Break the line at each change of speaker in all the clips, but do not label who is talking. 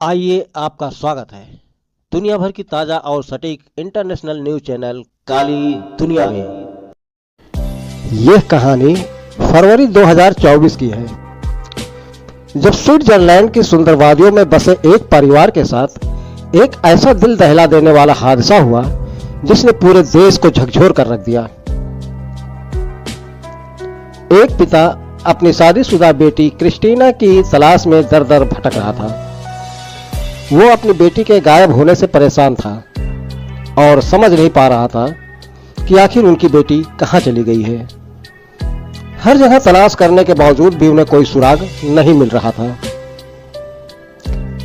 आइए आपका स्वागत है दुनिया भर की ताजा और सटीक इंटरनेशनल न्यूज चैनल काली दुनिया में। यह कहानी फरवरी 2024 की है, जब स्विट्जरलैंड की सुंदर वादियों में बसे एक परिवार के साथ एक ऐसा दिल दहला देने वाला हादसा हुआ जिसने पूरे देश को झकझोर कर रख दिया। एक पिता अपनी शादीशुदा बेटी क्रिस्टीना की तलाश में दर दर भटक रहा था। वो अपनी बेटी के गायब होने से परेशान था और समझ नहीं पा रहा था कि आखिर उनकी बेटी कहाँ चली गई है। हर जगह तलाश करने के बावजूद भी उन्हें कोई सुराग नहीं मिल रहा था।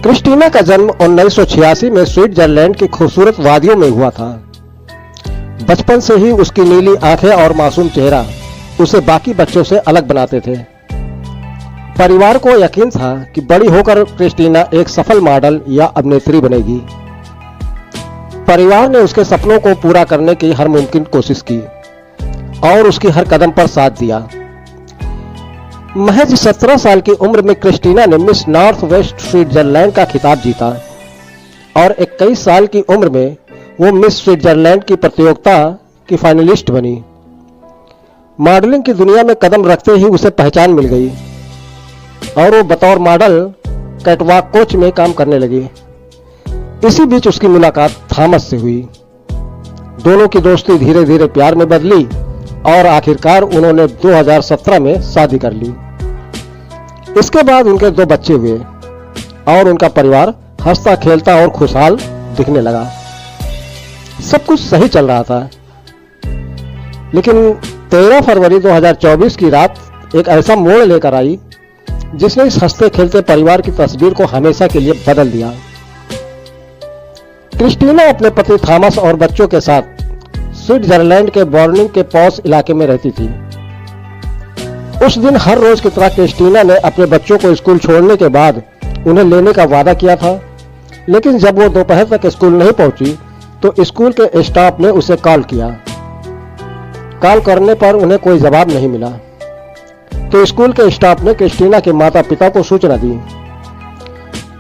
क्रिस्टीना का जन्म 1986 में स्विट्जरलैंड की खूबसूरत वादियों में हुआ था। बचपन से ही उसकी नीली आंखें और मासूम चेहरा उसे बाकी बच्चों से अलग बनाते थे। परिवार को यकीन था कि बड़ी होकर क्रिस्टीना एक सफल मॉडल या अभिनेत्री बनेगी। परिवार ने उसके सपनों को पूरा करने की हर मुमकिन कोशिश की और उसकी हर कदम पर साथ दिया। महज 17 साल की उम्र में क्रिस्टीना ने मिस नॉर्थ वेस्ट स्विट्जरलैंड का खिताब जीता और 21 साल की उम्र में वो मिस स्विट्जरलैंड की प्रतियोगिता की फाइनलिस्ट बनी। मॉडलिंग की दुनिया में कदम रखते ही उसे पहचान मिल गई और वो बतौर मॉडल कैटवॉक कोच में काम करने लगी। इसी बीच उसकी मुलाकात थॉमस से हुई। दोनों की दोस्ती धीरे धीरे प्यार में बदली और आखिरकार उन्होंने 2017 में शादी कर ली। इसके बाद उनके 2 बच्चे हुए और उनका परिवार हंसता खेलता और खुशहाल दिखने लगा। सब कुछ सही चल रहा था, लेकिन 13 फरवरी 2024 की रात एक ऐसा मोड़ लेकर आई जिसने इस हंसते खेलते परिवार की तस्वीर को हमेशा के लिए बदल दिया। क्रिस्टीना अपने पति थॉमस और बच्चों के साथ स्विट्जरलैंड के बॉर्निंग के पॉश इलाके में रहती थी। उस दिन हर रोज की तरह क्रिस्टीना ने अपने बच्चों को स्कूल छोड़ने के बाद उन्हें लेने का वादा किया था, लेकिन जब वो दोपहर तक स्कूल नहीं पहुंची तो स्कूल के स्टाफ ने उसे कॉल किया। कॉल करने पर उन्हें कोई जवाब नहीं मिला तो स्कूल के स्टाफ ने क्रिस्टीना के माता पिता को सूचना दी।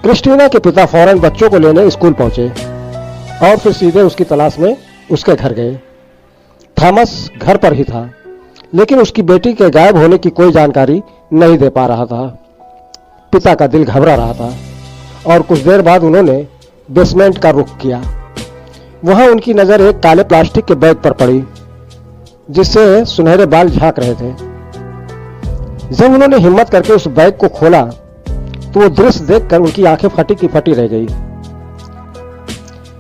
क्रिस्टीना के पिता फौरन बच्चों को लेने स्कूल पहुंचे और फिर सीधे उसकी तलाश में उसके घर गए। थॉमस घर पर ही था, लेकिन उसकी बेटी के गायब होने की कोई जानकारी नहीं दे पा रहा था। पिता का दिल घबरा रहा था और कुछ देर बाद उन्होंने बेसमेंट का रुख किया। वहां उनकी नजर एक काले प्लास्टिक के बैग पर पड़ी जिससे सुनहरे बाल झांक रहे थे। जब उन्होंने हिम्मत करके उस बैग को खोला तो वो दृश्य देखकर उनकी आंखें फटी की फटी रह गई।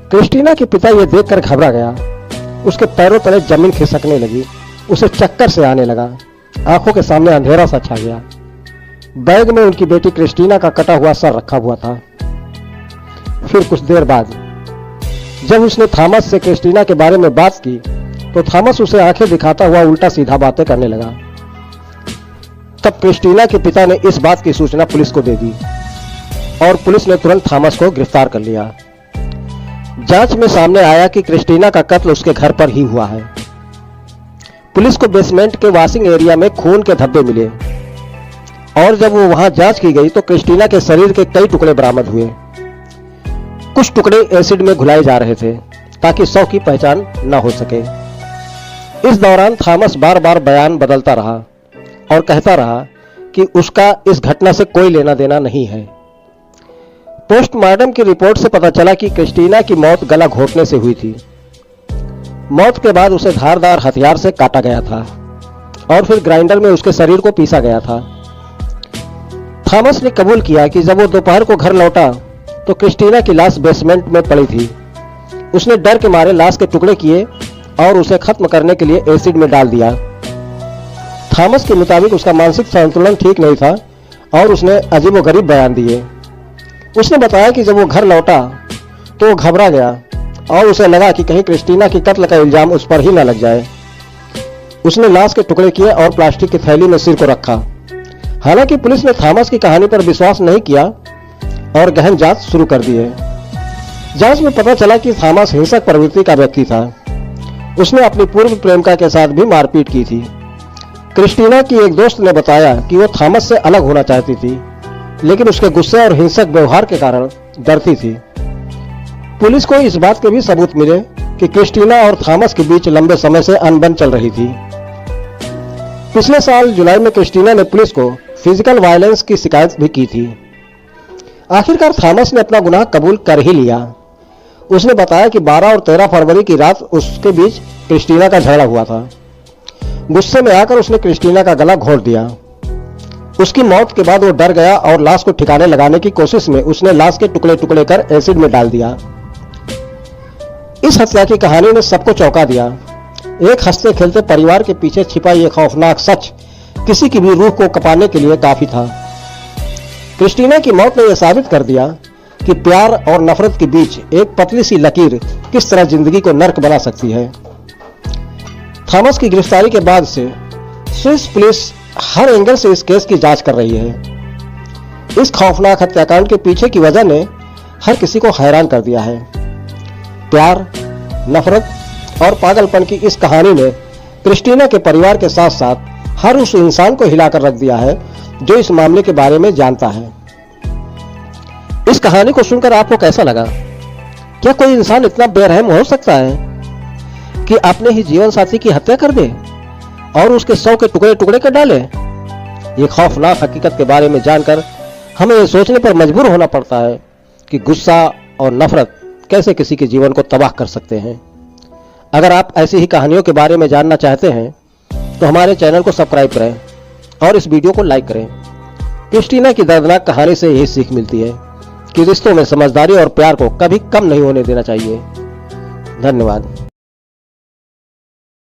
क्रिस्टीना के पिता ये देखकर घबरा गया। उसके पैरों तले जमीन खिसकने लगी, उसे चक्कर से आने लगा, आंखों के सामने अंधेरा सा छा गया। बैग में उनकी बेटी क्रिस्टीना का कटा हुआ सर रखा हुआ था। फिर कुछ देर बाद जब उसने थॉमस से क्रिस्टीना के बारे में बात की तो थॉमस उसे आंखें दिखाता हुआ उल्टा सीधा बातें करने लगा। तब क्रिस्टीना के पिता ने इस बात की सूचना पुलिस को दे दी और पुलिस ने तुरंत थॉमस को गिरफ्तार कर लिया। जांच में सामने आया कि क्रिस्टीना का कत्ल उसके घर पर ही हुआ है। पुलिस को बेसमेंट के वॉशिंग एरिया में खून के धब्बे मिले और जब वो वहां जांच की गई तो क्रिस्टीना के शरीर के कई टुकड़े बरामद हुए। कुछ टुकड़े एसिड में घुलाए जा रहे थे ताकि शव की पहचान न हो सके। इस दौरान थॉमस बार बार बयान बदलता रहा और कहता रहा कि उसका इस घटना से कोई लेना देना नहीं है। पोस्टमार्टम की रिपोर्ट से पता चला कि क्रिस्टीना की मौत गला घोटने से हुई थी। मौत के बाद उसे धारदार हथियार से काटा गया था और फिर ग्राइंडर में उसके शरीर को पीसा गया था। थॉमस ने कबूल किया कि जब वो दोपहर को घर लौटा तो क्रिस्टीना की लाश बेसमेंट में पड़ी थी। उसने डर के मारे लाश के टुकड़े किए और उसे खत्म करने के लिए एसिड में डाल दिया। थॉमस के मुताबिक उसका मानसिक संतुलन ठीक नहीं था और उसने अजीबोगरीब बयान दिए। उसने बताया कि जब वो घर लौटा तो वो घबरा गया और उसे लगा कि कहीं क्रिस्टीना की कत्ल का इल्जाम उस पर ही न लग जाए। उसने लाश के टुकड़े किए और प्लास्टिक की थैली में सिर को रखा। हालांकि पुलिस ने थॉमस की कहानी पर विश्वास नहीं किया और गहन जांच शुरू कर दी है। जांच में पता चला कि थॉमस हिंसक प्रवृत्ति का व्यक्ति था। उसने अपनी पूर्व प्रेमिका के साथ भी मारपीट की थी। क्रिस्टीना की एक दोस्त ने बताया कि वो थॉमस से अलग होना चाहती थी, लेकिन उसके गुस्से और हिंसक व्यवहार के कारण डरती थी। पुलिस को इस बात के भी सबूत मिले कि क्रिस्टीना और थॉमस के बीच लंबे समय से अनबन चल रही थी। पिछले साल जुलाई में क्रिस्टीना ने पुलिस को फिजिकल वायलेंस की शिकायत भी की थी। आखिरकार थॉमस ने अपना गुनाह कबूल कर ही लिया। उसने बताया कि 12 और 13 फरवरी की रात उसके बीच क्रिस्टीना का झगड़ा हुआ था। गुस्से में आकर उसने क्रिस्टीना का गला घोंट दिया। उसकी मौत के बाद वो डर गया और लाश को ठिकाने लगाने की कोशिश में उसने लाश के टुकड़े टुकड़े कर एसिड में डाल दिया। इस हत्या की कहानी ने सबको चौंका दिया। एक हंसते खेलते परिवार के पीछे छिपा यह खौफनाक सच किसी की भी रूह को कपाने के लिए काफी था। क्रिस्टीना की मौत ने यह साबित कर दिया कि प्यार और नफरत के बीच एक पतली सी लकीर किस तरह जिंदगी को नर्क बना सकती है। थॉमस की गिरफ्तारी के बाद से स्विस पुलिस हर एंगल से इस केस की जांच कर रही है। इस खौफनाक हत्याकांड के पीछे की वजह ने हर किसी को हैरान कर दिया है। प्यार, नफरत और पागलपन की इस कहानी ने क्रिस्टीना के परिवार के साथ साथ हर उस इंसान को हिलाकर रख दिया है जो इस मामले के बारे में जानता है। इस कहानी को सुनकर आपको कैसा लगा? क्या कोई इंसान इतना बेरहम हो सकता है कि अपने ही जीवन साथी की हत्या कर दे और उसके 100 के टुकड़े टुकड़े कर डाले? ये खौफनाक हकीकत के बारे में जानकर हमें ये सोचने पर मजबूर होना पड़ता है कि गुस्सा और नफरत कैसे किसी के जीवन को तबाह कर सकते हैं। अगर आप ऐसी ही कहानियों के बारे में जानना चाहते हैं तो हमारे चैनल को सब्सक्राइब करें और इस वीडियो को लाइक करें। क्रिस्टीना की दर्दनाक कहानी से यही सीख मिलती है कि रिश्तों में समझदारी और प्यार को कभी कम नहीं होने देना चाहिए। धन्यवाद।